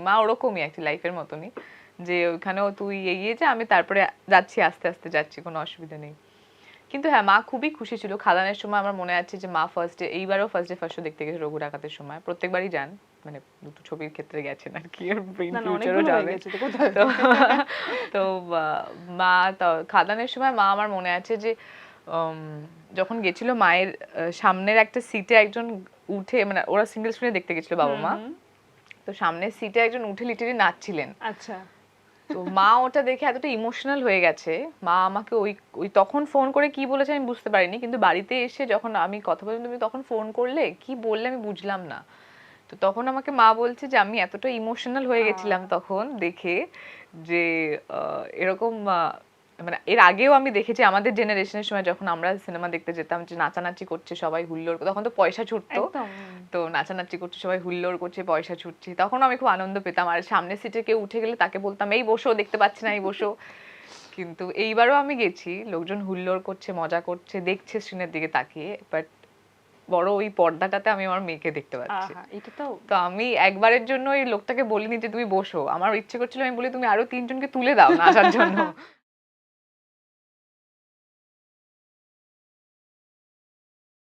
মা ওরকমই একটি লাইফের মতনই, যে ওইখানেও তুই এগিয়ে যা, আমি তারপরে যাচ্ছি, আস্তে আস্তে যাচ্ছি, কোনো অসুবিধা নেই। কিন্তু হ্যাঁ, মা খুবই খুশি ছিল খাদানের সময়। আমার মনে আছে যে মা ফার্স্ট ডে, এইবারও ফার্স্ট ডে ফার্স্ট শো দেখতে গেছে রঘু ডাকাতের সময়, প্রত্যেকবারই যান, মানে দুটো ছবির ক্ষেত্রে গেছেন আর কি, আর ইন ফিউচারও যাবে। তো তো মা খাদানের সময় মা, আমার মনে আছে যে যখন গেছিল মায়ের সামনের একটা সিটে একজন উঠে, মানে ওরা সিঙ্গেল স্ক্রিনে দেখতে গেছিল বাবা মা, তো সামনের সিটে একজন উঠে লিটারি নাচছিলেন। আচ্ছা। তো মা ওটা দেখে এতটা ইমোশনাল হয়ে গেছে, মা আমাকে ওই ওই তখন ফোন করে কি বলেছে আমি বুঝতে পারিনি, কিন্তু বাড়িতে এসে যখন আমি কথা বললাম, তুমি তখন ফোন করলে, কি বললে আমি বুঝলাম না। তো তখন আমাকে মা বলছে যে আমি এতটা ইমোশনাল হয়ে গেছিলাম তখন দেখে, যে এরকম মানে এর আগেও আমি দেখেছি আমাদের জেনারেশনের সময় যখন আমরা সিনেমা দেখতে যেতাম, যে নাচানাচি করছে সবাই, হুল্লোড়, তখন তো পয়সা ছুটতো, তো নাচানাচি করছে সবাই, হুল্লোড় করছে, পয়সা ছুটছে, তখন আমি খুব আনন্দ পেতাম। আর সামনের সিটে কেউ উঠে গেলে তাকে বলতাম এই বসো, দেখতে পাচ্ছি না, এই বসো। কিন্তু এইবারও আমি গেছি, লোকজন হুল্লোড় করছে, মজা করছে, দেখছে স্ক্রিনের দিকে তাকিয়ে, বাট বড় ওই পর্দাটাতে আমি আমার মেয়েকে দেখতে পাচ্ছি। এটা তো আমি একবারের জন্য ওই লোকটাকে বলিনি যে তুমি বসো, আমার ইচ্ছে করছিল আমি বলি তুমি আরো 3 জনকে তুলে দাও নাচার জন্য।